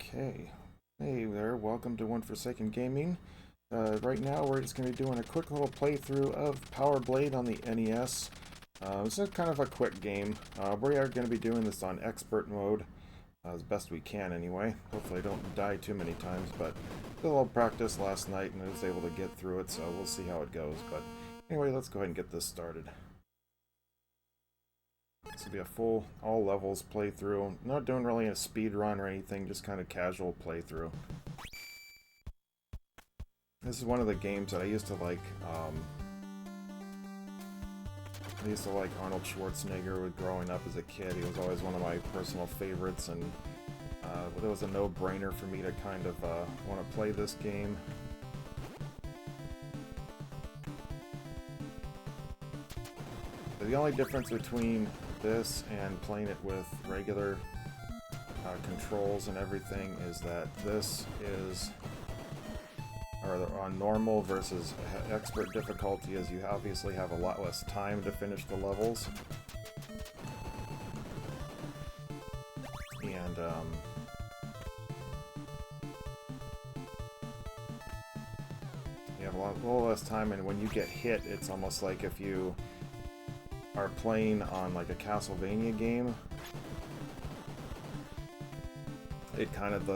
Okay. Hey there, welcome to One Forsaken Gaming. Right now we're just going to be doing a quick little playthrough of Power Blade on the NES. This is kind of a quick game. We are going to be doing this on expert mode, as best we can anyway. Hopefully I don't die too many times, but did a little practice last night and I was able to get through it, so we'll see how it goes. But anyway, let's go ahead and get this started. This will be a full, all levels playthrough. Not doing really a speed run or anything, just kind of casual playthrough. This is one of the games that I used to like. I used to like Arnold Schwarzenegger growing up as a kid. He was always one of my personal favorites, and it was a no-brainer for me to kind of want to play this game. The only difference between this and playing it with regular controls and everything is that this is on normal versus expert difficulty, as you obviously have a lot less time to finish the levels. And you have a little less time, and when you get hit, it's almost like if you are playing on like a Castlevania game, it kind of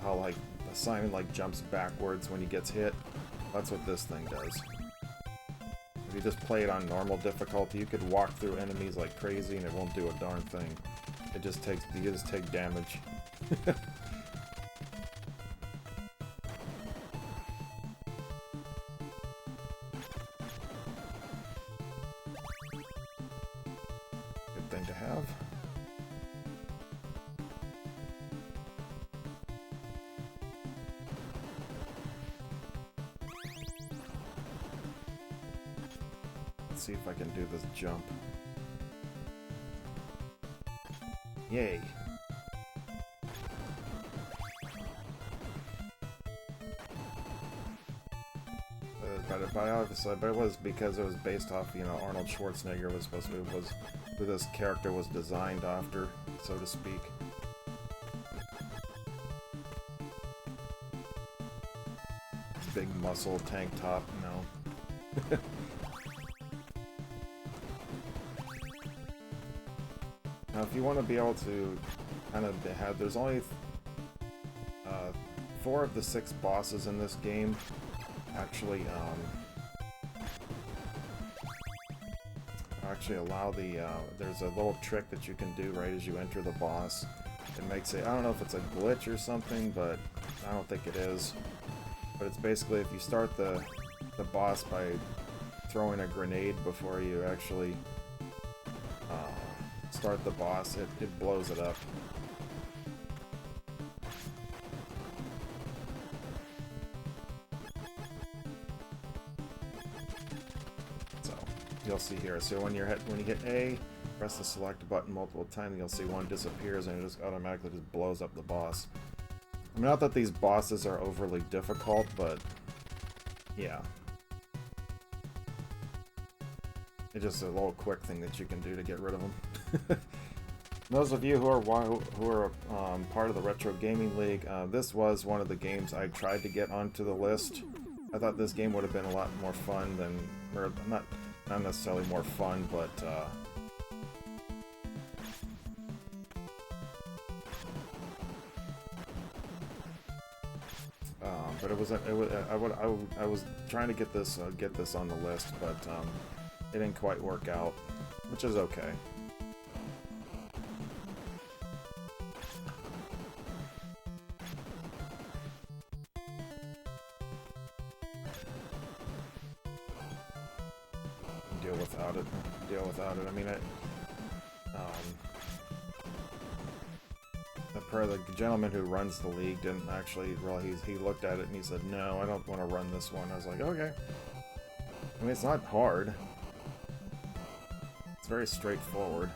how like Simon like jumps backwards when he gets hit. That's what this thing does. If you just play it on normal difficulty, you could walk through enemies like crazy and it won't do a darn thing. It just takes, you just take damage. Good thing to have. Let's see if I can do this jump. Yay! But it was because it was based off, you know, Arnold Schwarzenegger was supposed to be, was who this character was designed after, so to speak. Big muscle tank top, no. Now, if you want to be able to kind of have, there's only 4 of the 6 bosses in this game actually allow the, there's a little trick that you can do right as you enter the boss. It makes it, I don't know if it's a glitch or something, but I don't think it is. But it's basically if you start the boss by throwing a grenade before you actually start the boss, it blows it up. So you'll see here. So when you hit A, press the select button multiple times, you'll see one disappears and it just automatically just blows up the boss. I mean, not that these bosses are overly difficult, but yeah. It's just a little quick thing that you can do to get rid of them. Those of you who are part of the Retro Gaming League, this was one of the games I tried to get onto the list. I thought this game would have been a lot more fun than, or not necessarily more fun, but it was I was trying to get this on the list, but it didn't quite work out, which is okay. Deal without it. I mean, the gentleman who runs the league didn't actually, well, he looked at it and he said, no, I don't want to run this one. I was like, okay. I mean, it's not hard. It's very straightforward.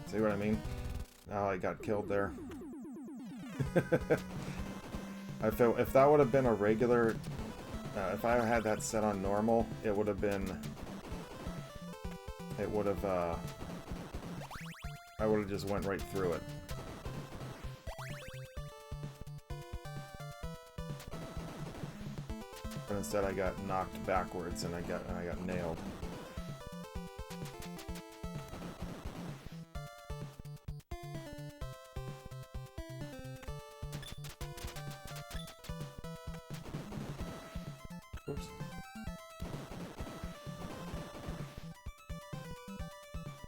See what I mean? Oh, I got killed there. I feel if that would have been a regular, if I had that set on normal, it would have been it would have, I would have just went right through it. But instead I got knocked backwards and I got nailed. Oops.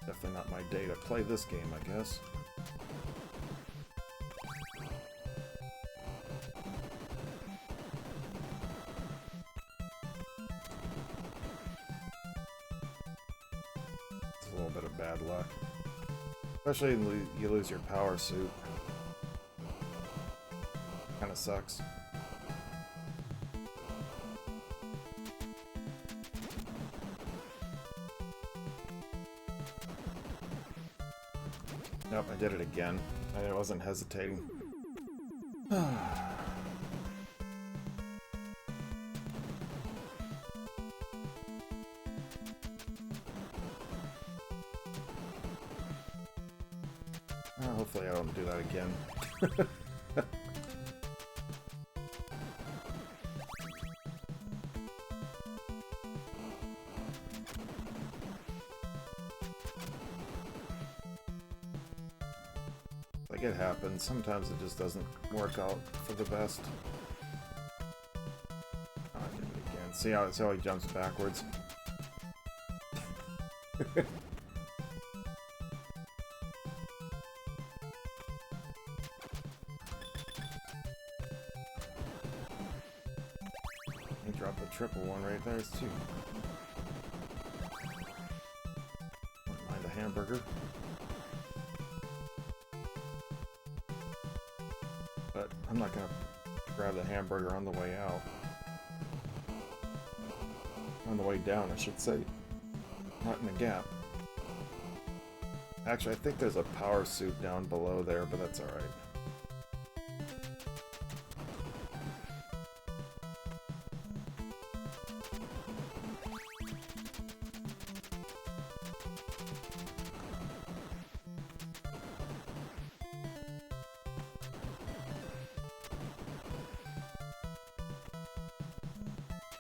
Definitely not my day to play this game, I guess. It's a little bit of bad luck. Especially when you lose your power suit. Kinda sucks. Nope, I did it again. I wasn't hesitating. Hopefully I don't do that again. Like, it happens. Sometimes it just doesn't work out for the best. Oh, I did it again. See how he jumps backwards? He dropped the triple one right there, too. Don't mind a hamburger. But I'm not gonna grab the hamburger on the way out. On the way down, I should say. Not in the gap. Actually, I think there's a power suit down below there, but that's alright.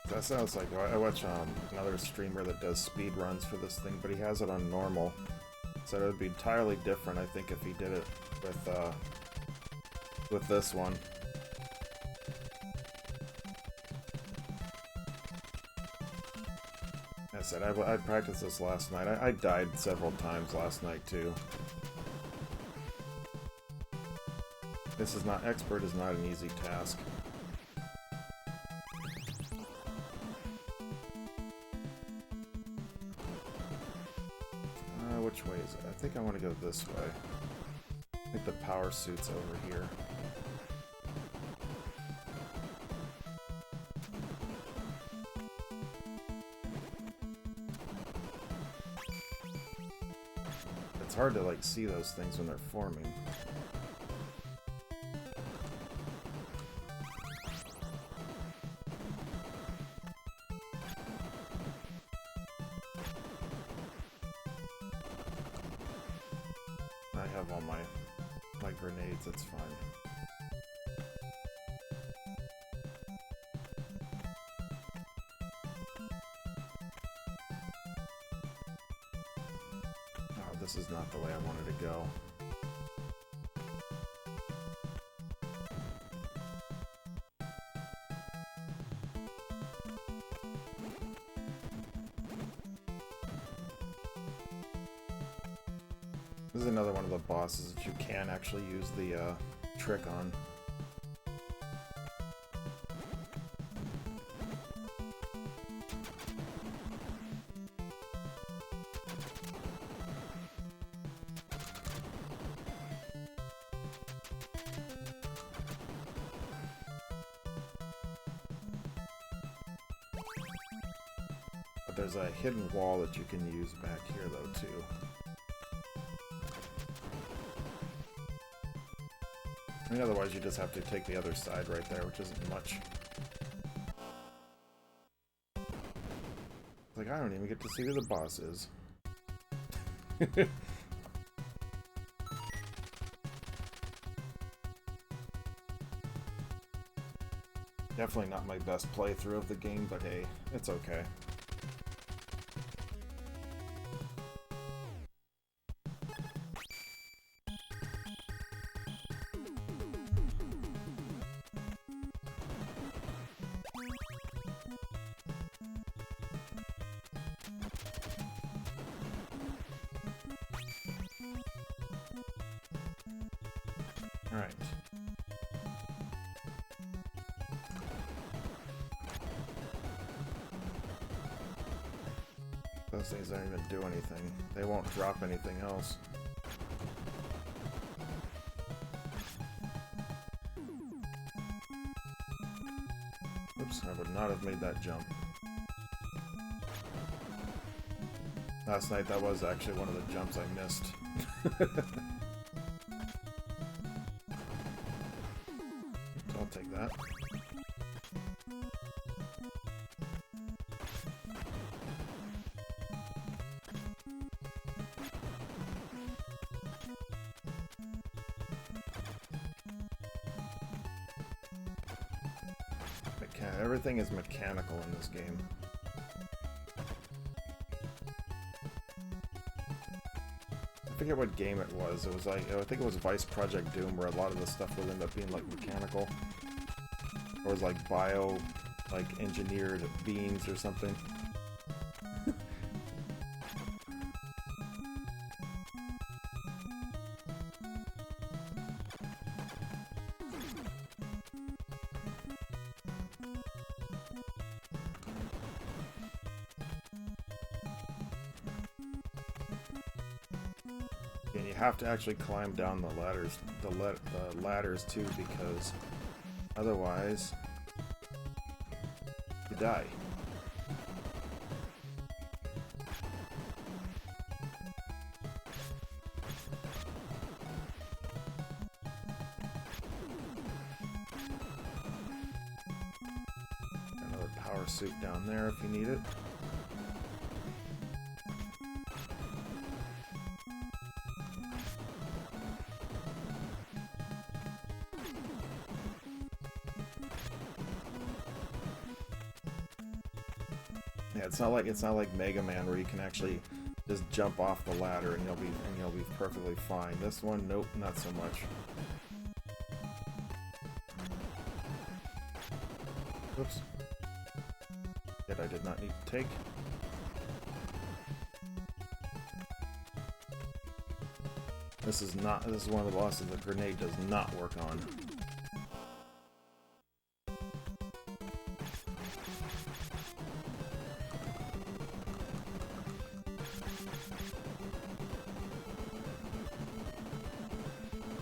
That sounds like, I watch another streamer that does speed runs for this thing, but he has it on normal. So it would be entirely different, I think, if he did it with this one. I said, I practiced this last night. I died several times last night, too. This is not, expert is not an easy task. Which way is it? I think I want to go this way. I think the power suit's over here. It's hard to, like, see those things when they're forming. I have all my grenades, that's fine. Oh, this is not the way I wanted to go. This is another one of the bosses that you can actually use the trick on. But there's a hidden wall that you can use back here though too. I mean, otherwise you just have to take the other side right there, which isn't much. Like, I don't even get to see who the boss is. Definitely not my best playthrough of the game, but hey, it's okay. Alright. Those things don't even do anything. They won't drop anything else. Oops, I would not have made that jump. Last night, that was actually one of the jumps I missed. I'll take that. Everything is mechanical in this game. I forget what game it was. It was like, I think it was Vice Project Doom, where a lot of the stuff would end up being like mechanical. Or it was like engineered beams or something. And you have to actually climb down the ladders too, because otherwise you die. Another power suit down there if you need it. Yeah, it's not like Mega Man where you can actually just jump off the ladder and you'll be perfectly fine. This one, nope, not so much. Oops. That I did not need to take. This is one of the bosses the grenade does not work on.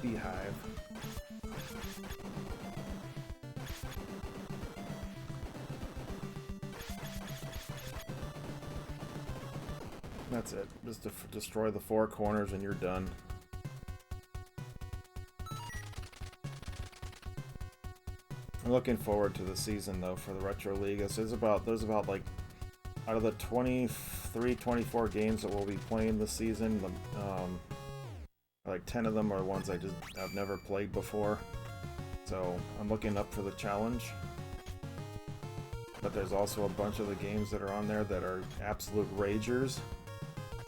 Beehive. That's it. Just to destroy the four corners and you're done. I'm looking forward to the season though for the Retro League. There's about like out of the 23, 24 games that we'll be playing this season, like 10 of them are ones I've never played before. So I'm looking up for the challenge. But there's also a bunch of the games that are on there that are absolute ragers.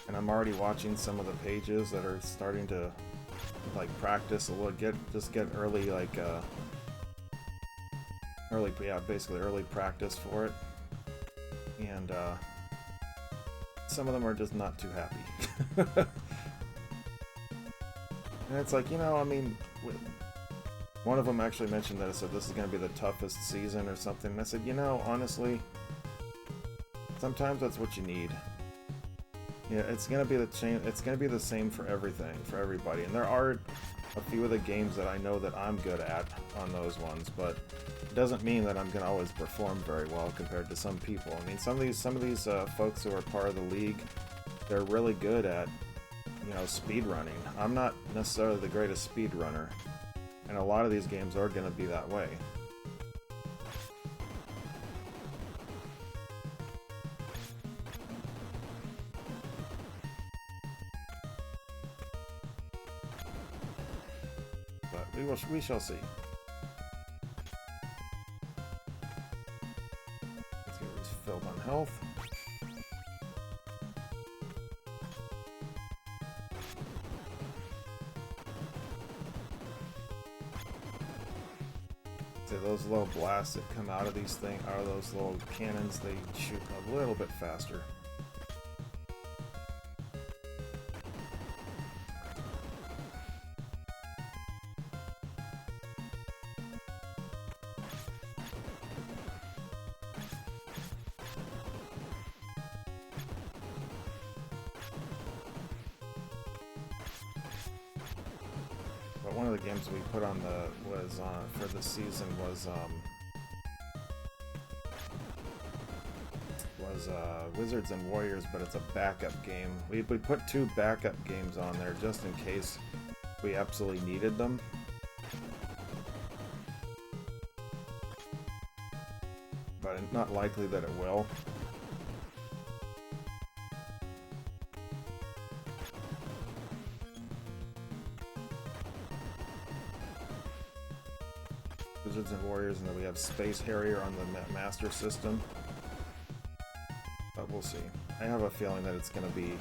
And I'm already watching some of the pages that are starting to like practice a little, get early basically early practice for it. And some of them are just not too happy. And it's like, I mean, one of them actually mentioned that it said this is going to be the toughest season or something. And I said, honestly, sometimes that's what you need. Yeah, it's going to be the same for everything, for everybody. And there are a few of the games that I know that I'm good at on those ones, but it doesn't mean that I'm going to always perform very well compared to some people. I mean, some of these folks who are part of the league, they're really good at speed running. I'm not necessarily the greatest speed runner, and a lot of these games are going to be that way. we shall see. Let's get refilled on health. Those little blasts that come out of these things, out of those little cannons, they shoot a little bit faster. But one of the games we put on for the season was Wizards and Warriors, but it's a backup game. We put 2 backup games on there just in case we absolutely needed them. But it's not likely that it will. Wizards and Warriors, and then we have Space Harrier on the Master System. But we'll see. I have a feeling that it's going to be...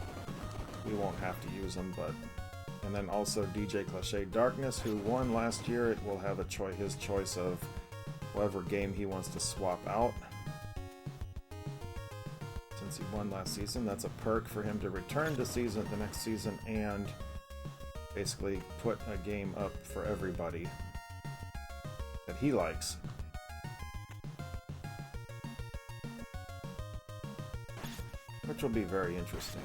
we won't have to use them, but... And then also DJ Cliché Darkness, who won last year. It will have his choice of whatever game he wants to swap out. Since he won last season, that's a perk for him to return to the next season and basically put a game up for everybody that he likes. Which will be very interesting.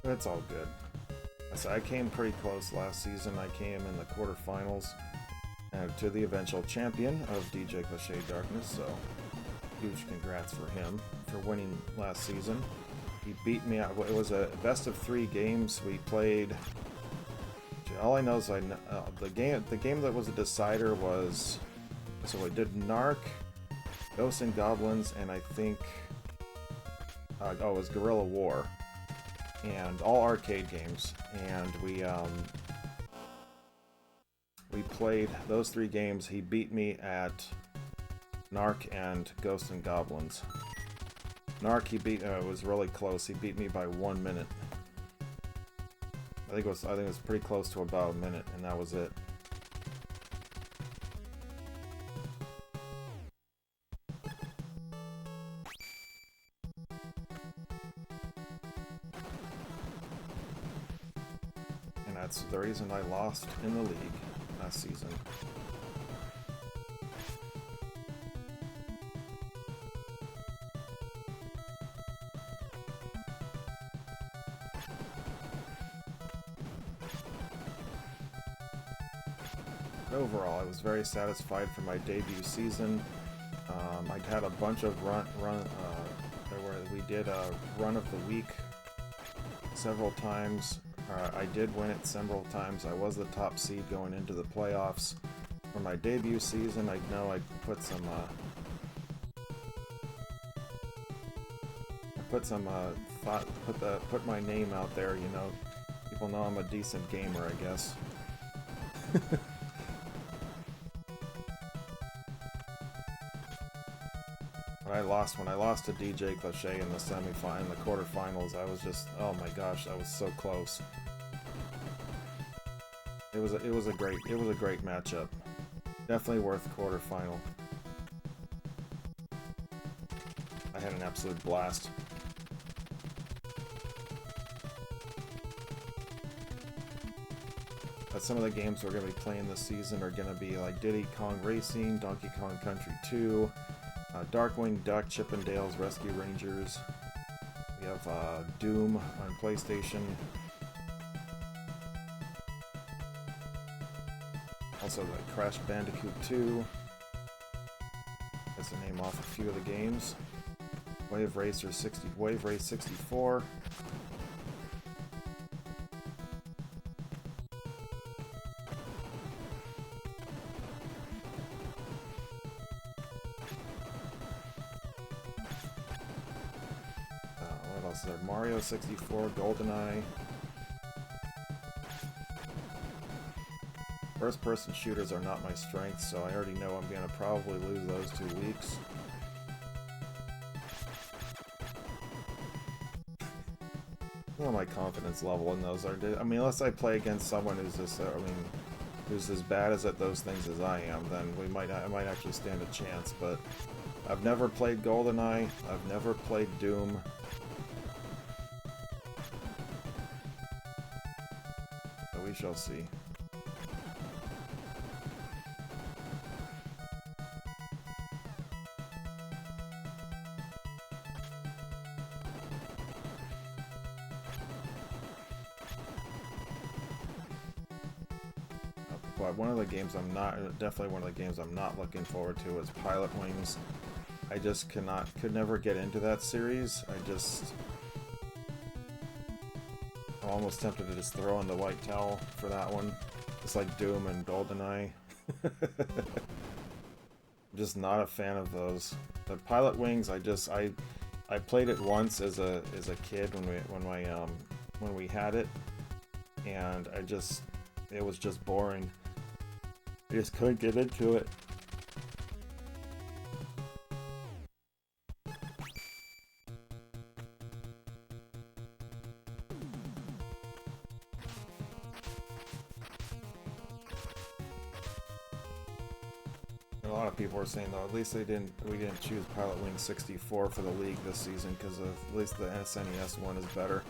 But it's all good. I came pretty close last season. I came in the quarterfinals to the eventual champion of DJ Cliché Darkness, so huge congrats for him for winning last season. He beat me out. It was a best of 3 games we played. All I know is the game that was a decider was, so we did Narc, Ghosts and Goblins, and I think it was Guerrilla War, and all arcade games. And we played those 3 games. He beat me at Narc and Ghosts and Goblins. Narc, it was really close. He beat me by 1 minute. I think it was pretty close to about a minute, and that was it. And that's the reason I lost in the league last season. Overall, I was very satisfied for my debut season. I had a bunch of we did a run of the week several times. I did win it several times. I was the top seed going into the playoffs. For my debut season, I know I put my name out there. You know, people know I'm a decent gamer, I guess. When I lost to DJ Cliché in the quarterfinals, I was just, oh my gosh, I was so close. It was a great matchup. Definitely worth quarterfinal. I had an absolute blast. But some of the games we're going to be playing this season are going to be like Diddy Kong Racing, Donkey Kong Country 2, Darkwing Duck, Chip 'n Dale's Rescue Rangers. We have Doom on PlayStation. Also got Crash Bandicoot 2. That's to name off a few of the games. Wave Race 64. else is there? Mario 64, GoldenEye. First-person shooters are not my strength, so I already know I'm going to probably lose those 2 weeks. Well, my confidence level in those are... I mean, unless I play against someone who's just... who's as bad at those things as I am, then I might actually stand a chance, but... I've never played GoldenEye. I've never played Doom. So we shall see. But one of the games definitely one of the games I'm not looking forward to is Pilot Wings. I just could never get into that series. I'm almost tempted to just throw in the white towel for that one. It's like Doom and GoldenEye. I'm just not a fan of those. The Pilot Wings, I played it once as a kid when we had it, and it was just boring. I just couldn't get into it. A lot of people are saying though, at least we didn't choose Pilot Wings 64 for the league this season because at least the SNES one is better.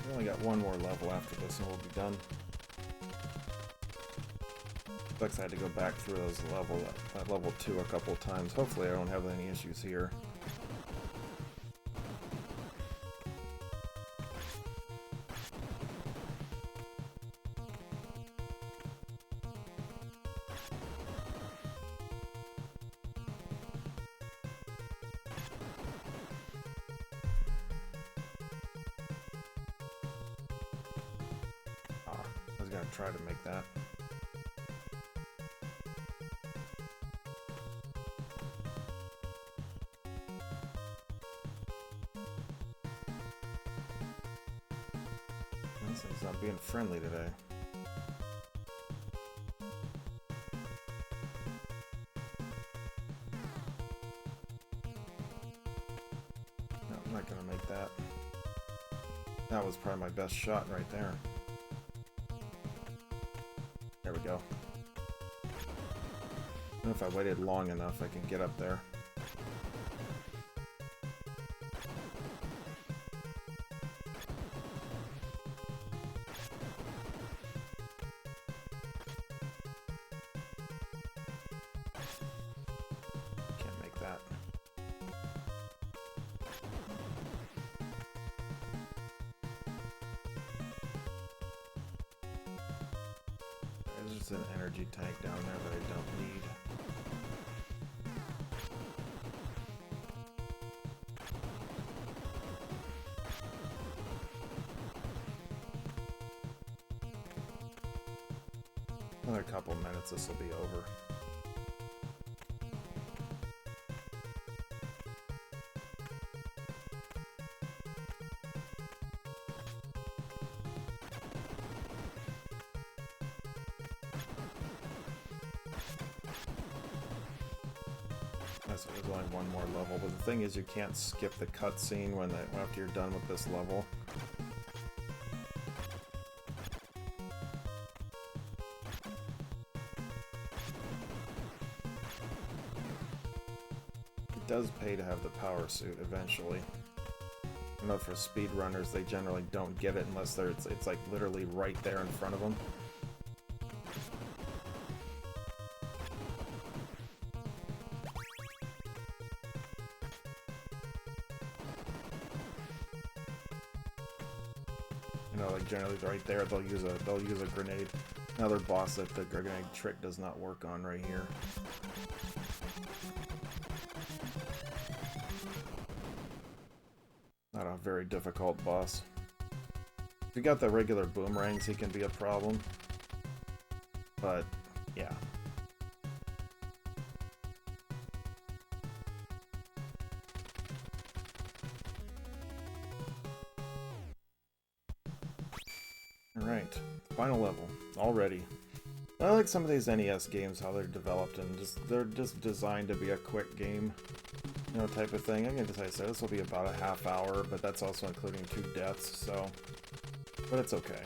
We only got one more level after this and we'll be done. Sucks I had to go back through that level 2 a couple times. Hopefully I don't have any issues here. I was gonna try to make that. This is not being friendly today. No, I'm not gonna make that. That was probably my best shot right there. There we go. I don't know if I waited long enough, I can get up there. Can't make that. There's just an energy tank down there that I don't need. Another couple minutes, this will be over. There's only one more level, but the thing is you can't skip the cutscene after you're done with this level. It does pay to have the power suit eventually. I know for speedrunners they generally don't get it unless it's like literally right there in front of them. You know, like generally right there, they'll use a grenade. Another boss that the grenade trick does not work on right here. Not a very difficult boss. If you got the regular boomerangs, he can be a problem. But, yeah. Alright, final level. Already. I like some of these NES games, how they're developed, and they're just designed to be a quick game, you know, type of thing. As I said, this will be about a half hour, but that's also including 2 deaths, so... But it's okay.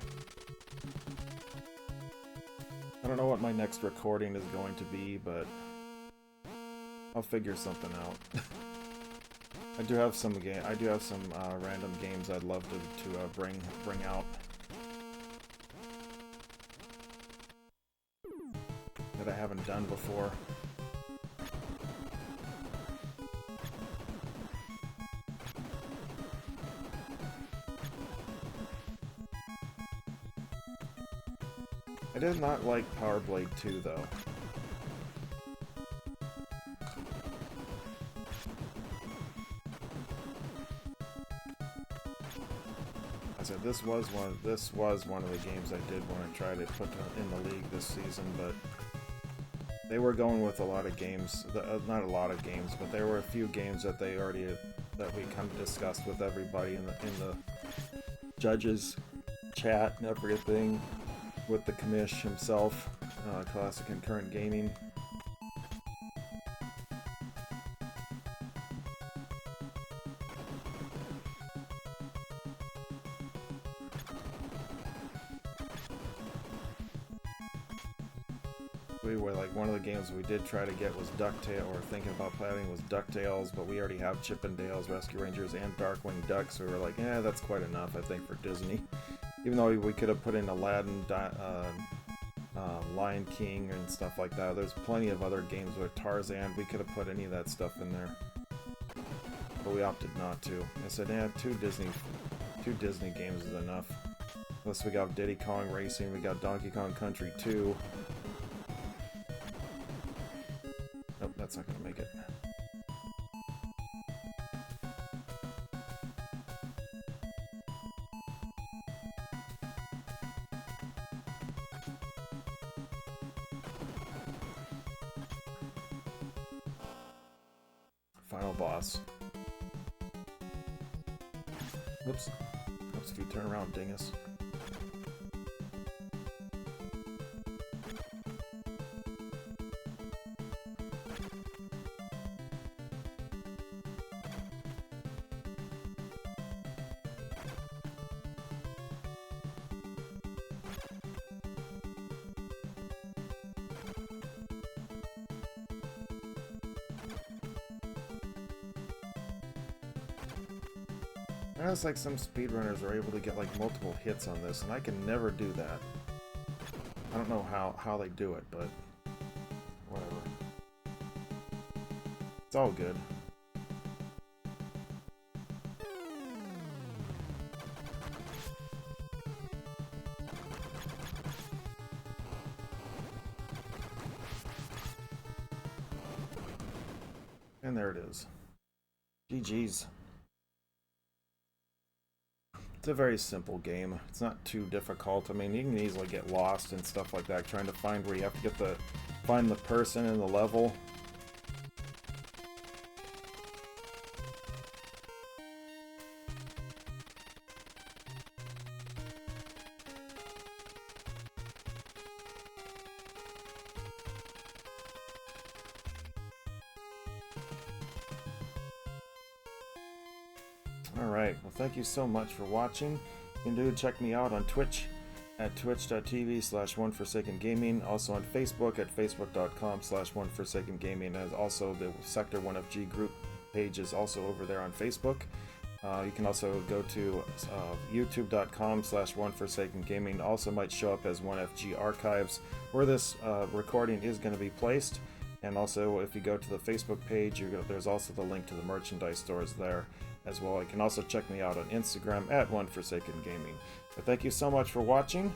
I don't know what my next recording is going to be, but... I'll figure something out. I do have some random games I'd love to bring out. That I haven't done before. I did not like Power Blade 2 though. I said this was one of the games I did want to try to put in the league this season, but they were going with a lot of games, not a lot of games, but there were a few games that that we kind of discussed with everybody in the judges chat and everything, with the commish himself, Classic and Current Gaming. We were like, one of the games we did try to get was DuckTales, or thinking about planning was DuckTales, but we already have Chippendales, Rescue Rangers, and Darkwing Duck, so we were like, yeah, that's quite enough, I think, for Disney. Even though we could have put in Aladdin, Lion King, and stuff like that. There's plenty of other games with Tarzan. We could have put any of that stuff in there, but we opted not to. I said, yeah, two Disney games is enough. Plus, we got Diddy Kong Racing, we got Donkey Kong Country 2. Nope, that's not gonna make it. Final boss. Oops. Oops, if you turn around, dingus. I know it's like some speedrunners are able to get like multiple hits on this, and I can never do that. I don't know how they do it, but whatever. It's all good. And there it is. GG's. It's a very simple game. It's not too difficult. I mean, you can easily get lost and stuff like that, trying to find where you have to find the person in the level. Alright, well thank you so much for watching. You can check me out on Twitch at twitch.tv/OneForsakenGaming, also on Facebook at facebook.com/OneForsakenGaming, and also the Sector 1FG group page is also over there on Facebook. You can also go to youtube.com/OneForsakenGaming, also might show up as 1FG Archives, where this recording is going to be placed. And also, if you go to the Facebook page, there's also the link to the merchandise stores there as well. You can also check me out on Instagram at OneForsakenGaming. But thank you so much for watching,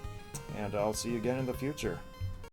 and I'll see you again in the future.